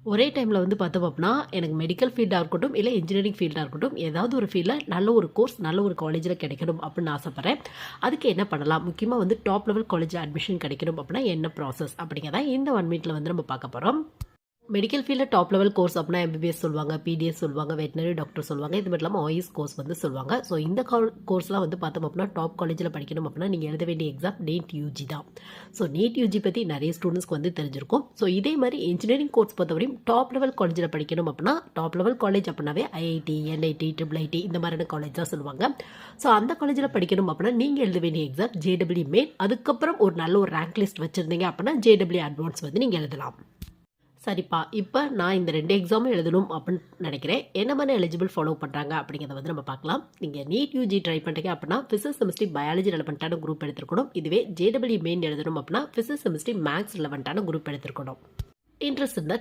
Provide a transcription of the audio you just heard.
ஒரே டைமில் வந்து பார்த்தோம் அப்படின்னா எனக்கு மெடிக்கல் ஃபீல்டாக இருக்கட்டும் இல்லை இன்ஜினியரிங் ஃபீல்டாக இருக்கட்டும் ஏதாவது ஒரு ஃபீல்டில் நல்ல ஒரு கோர்ஸ் நல்ல ஒரு காலேஜில் கிடைக்கணும் அப்படின்னு ஆசைப்பட்றேன். அதுக்கு என்ன பண்ணலாம், முக்கியமாக வந்து டாப் லெவல் காலேஜில் அட்மிஷன் கிடைக்கணும் அப்படின்னா என்ன ப்ராசஸ் அப்படிங்கிறத இந்த 1 மினிட்ல வந்து நம்ம பார்க்க போகிறோம். மெடிக்கல் ஃபீல்டில் டாப் லெவல் கோர்ஸ் அப்படின்னா எம்பிபிஎஸ் சொல்லுவாங்க, பிடிஎஸ் சொல்லுவாங்க, வெட்டினரி டாக்டர் சொல்லுவாங்க, இது மட்டும் இல்லாமல் OIS கோர்ஸ் வந்து சொல்லுவாங்க. ஸோ இந்த கோர்ஸ்லாம் வந்து பார்த்தோம் அப்படின்னா டாப் காலேஜில் படிக்கணும் அப்படின்னா நீங்கள் எழுத வேண்டிய எக்ஸாம் நீட் யூஜி தான். ஸோ நீட் யூஜி பற்றி நிறைய ஸ்டூடெண்ட்ஸ்க்கு வந்து தெரிஞ்சிருக்கும். ஸோ இதே மாதிரி இன்ஜினியரிங் கோர்ஸ் பொறுத்தவரையும் டாப் லெவல் காலேஜில் படிக்கணும் அப்படின்னா டாப் லெவல் காலேஜ் அப்படின்னாவே IIT, NIT, IIIT இந்த மாதிரியான காலேஜ் தான் சொல்லுவாங்க. ஸோ அந்த காலேஜில் படிக்கணும் அப்படின்னா நீங்கள் எழுத வேண்டிய எக்ஸாம் JEE மெயின். அதுக்கப்புறம் ஒரு நல்ல ஒரு ரேங்க் லிஸ்ட் வச்சுருந்தீங்க அப்படின்னா JEE அட்வான்ஸ் வந்து நீங்கள் எழுதலாம். சரிப்பா, இப்போ நான் இந்த 2 எக்ஸாமும் எழுதணும் அப்படின்னு நினைக்கிறேன். என்ன மாதிரி எலிஜிபிள் ஃபாலோ பண்ணுறாங்க அப்படிங்கிறத வந்து நம்ம பார்க்கலாம். நீங்கள் நீட் யூஜி ட்ரை பண்ணுறீங்க அப்படின்னா ஃபிசிக்ஸ், கெமிஸ்ட்ரி, பயாலஜி ரெலவெண்ட்டான குரூப் எடுத்துருக்கணும். இதுவே JEE மெயின் எழுதணும் அப்படின்னா ஃபிசிக்ஸ், கெமிஸ்ட்ரி, மேக்ஸ் ரெலவெண்ட்டான குரூப் எடுத்துருக்கணும். இன்ட்ரெஸ்ட் இருந்தால்